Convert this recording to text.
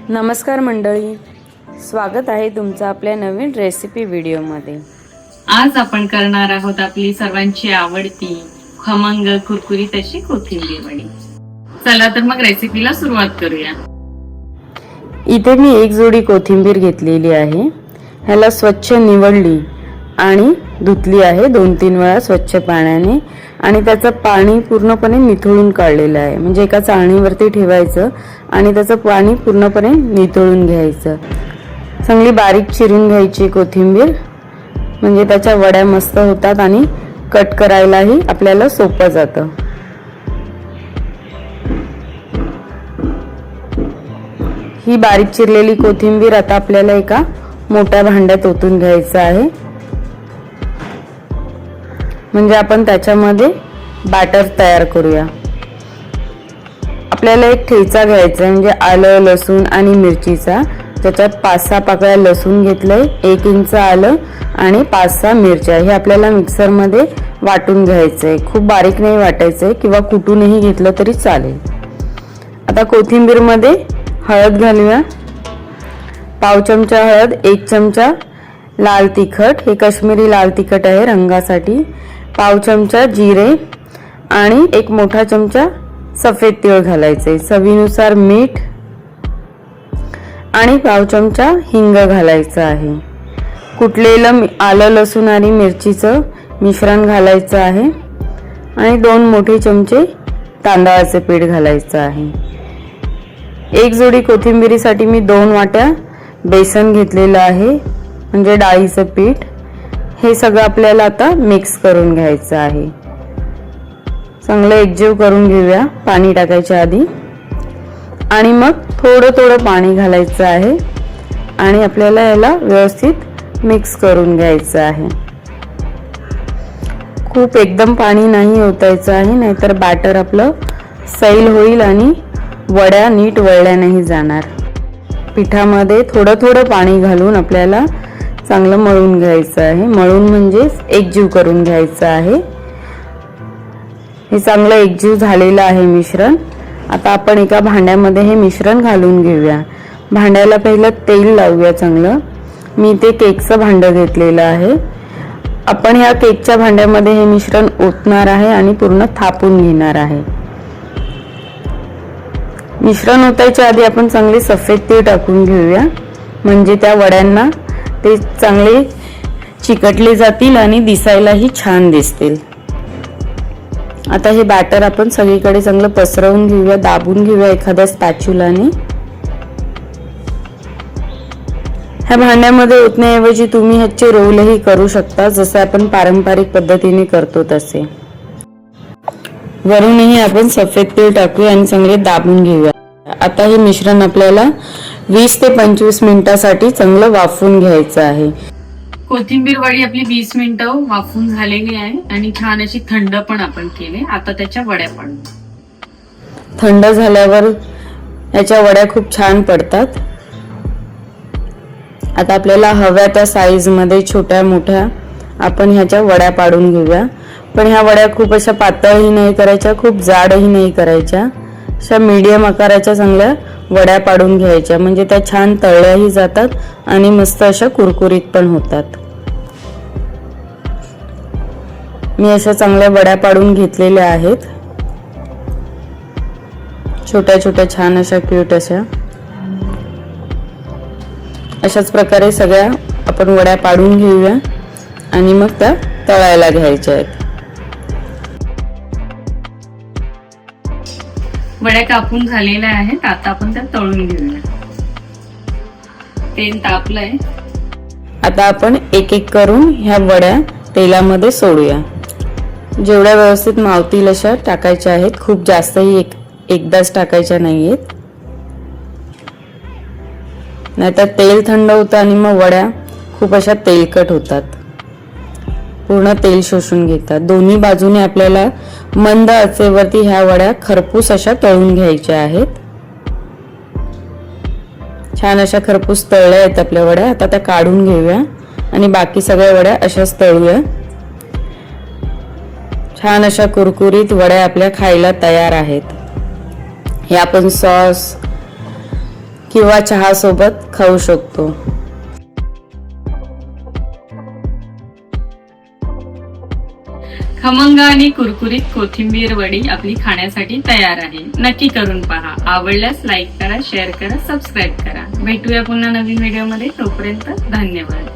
नमस्कार मंडळी, स्वागत आहे तुमचं आपल्या नवीन रेसिपी व्हिडिओमध्ये। आज आपण करणार आहोत आपली सर्वांची आवडती खमंग कुरकुरीत अशी कोथिंबीर वडी। चला तर मग रेसिपीला सुरुवात करूया। इथे मी एक जोडी कोथिंबीर घेतलेली आहे। ह्याला स्वच्छ निवडली आणि धुतली आहे 2-3 वेळा स्वच्छ पाण्याने आणि त्याचं पाणी पूर्णपणे निथळून काढलेलं आहे। म्हणजे एका चाळणीवरती ठेवायचं आणि त्याचं पाणी पूर्णपणे निथळून घ्यायचं। चांगली बारीक चिरून घ्यायची कोथिंबीर, म्हणजे त्याच्या वड्या मस्त होतात आणि कट करायलाही आपल्याला सोपं जातं। ही बारीक चिरलेली कोथिंबीर आता आपल्याला एका मोठ्या भांड्यात ओतून घ्यायचं आहे, म्हणजे आपण त्याच्यामध्ये बॅटर तयार करूया। आपल्याला एक ठेचा घ्यायचा आहे, म्हणजे आलं लसूण आणि मिरचीचा। त्याच्यात 5-6 पाकळ्या लसूण घेतलंय, 1 इंच आलं आणि 5-6 मिरच्या। हे आपल्याला मिक्सर मध्ये वाटून घ्यायचंय। खूप बारीक नाही वाटायचंय, किंवा कुटूनही घेतलं तरी चालेल। आता कोथिंबीर मध्ये हळद घालूया। पाव चमचा हळद, 1 चमचा लाल तिखट, हे काश्मीरी लाल तिखट आहे रंगासाठी। पाव चमचा जिरे आणि 1 मोठा चमचा सफेद तीळ घालायचे। चवीनुसार मीठ आणि पाव चमचा हिंग घालायचं आहे। कुटलेलं आलं लसूण आणि मिरचीचं मिश्रण घालायचं आहे आणि 2 मोठे चमचे तांदळाचे पीठ घालायचं आहे। एक जोडी कोथिंबीरीसाठी मी 2 वाट्या बेसन घेतलेलं आहे, म्हणजे डाळीचं पीठ। हे सगळं आपल्याला आता मिक्स करून घ्यायचं आहे। चांगलं एकजीव करून घेऊया पाणी टाकायच्या आधी, आणि मग थोडं पाणी घालायचं आहे आणि आपल्याला याला व्यवस्थित मिक्स करून घ्यायचं आहे। खूप एकदम पाणी नाही ओतायचं आहे, नाहीतर बॅटर आपलं सैल होईल आणि वड्या नीट वळल्या नाही जाणार। पिठामध्ये थोडं पाणी घालून आपल्याला चांगलं मळून घ्यायचं आहे। मळून म्हणजे एकजीव करून घ्यायचं आहे। हे चांगलं एकजीव झालेलं आहे मिश्रण। आता आपण एका भांड्यामध्ये हे मिश्रण घालून घेऊया। भांड्याला पहिलं तेल लावूया चांगलं। मी ते केकचं भांडं घेतलेलं आहे। आपण ह्या केकच्या भांड्यामध्ये हे मिश्रण ओतणार आहे आणि पूर्ण थापून घेणार आहे। मिश्रण ओतायच्या आधी आपण चांगले सफेद तीळ टाकून घेऊया, म्हणजे त्या वड्यांना ते चांगले चिकटले जातील आणि दिसायलाही छान दिसतील। आता हे बॅटर आपण सगळीकडे चांगलं पसरवून घेऊया, दाबून घेऊया एखाद्या स्पॅच्युलाने। ह्या भांड्यामध्ये ओतण्याऐवजी तुम्ही ह्याचे रोलही करू शकता, जसं आपण पारंपरिक पद्धतीने करतो तसे। वरूनही आपण सफेद तीळ टाकूया आणि चांगले दाबून घेऊया। आता हे मिश्रण आपल्याला 20 ते 25 मिनिटांसाठी चांगलं वाफवून घ्यायचं आहे। कोथिंबीर वडी आपली 20 मिनिटं वाफून झालेली आहे आणि छान अशी थंड पण आपण केली। आता त्याच्या वड्या पाडू। थंड झाल्यावर याच्या वड्या खूप छान पडतात। आता आपल्याला हव्या त्या साईज मध्ये छोट्या मोठ्या आपण ह्याच्या वड्या पाडून घेऊया। पण ह्या वड्या खूप अशा पातळही नाही करायच्या, खूप जाडही नाही करायच्या। अशा मीडियम आकाराच्या चांगल्या वड्या पाडून घ्यायच्या, म्हणजे त्या छान तळल्याही जातात आणि मस्त अशा कुरकुरीत पण होतात। मी अशा चांगल्या वड्या पाडून घेतलेल्या आहेत, छोट्या छोट्या छान अशा क्यूट अशा। अशाच प्रकारे सगळ्या आपण वड्या पाडून घेऊया आणि मग त्या तळायला घ्यायच्या आहेत। वड्या कापून झालेल्या आहेत, आता आपण त्या तळून घेऊया। तेल तापलंय। आता आपण एक एक करून ह्या वड्या तेलामध्ये सोडूया। जेवढ्या व्यवस्थित मावतील अशा टाकायच्या आहेत, खूप जास्तही एकदाच टाकायच्या नाहीयेत, नाहीतर तेल थंड होतं आणि मग वड्या खूप अशा तेलकट होतात, पूर्ण तेल शोषून घेतात। दोन्ही बाजूने आपल्याला मंद आचेवरती ह्या वड्या खरपूस अशा तळून घ्यायच्या आहेत। छान अशा खरपूस तळल्या आहेत आपल्या वड्या। आता त्या काढून घेऊया आणि बाकी सगळ्या वड्या अशाच तळूया। छान अशा कुरकुरीत वड्या आपल्या खायला तयार आहेत। हे आपण सॉस किंवा चहा सोबत खाऊ शकतो. खमंग आणि कुरकुरीत कोथिंबीर वडी आपली खाण्यासाठी तयार आहे. नक्की करून पहा. आवडल्यास लाईक करा, शेअर करा, सबस्क्राईब करा. भेटूया पुन्हा नवीन व्हिडिओमध्ये. तोपर्यंत धन्यवाद.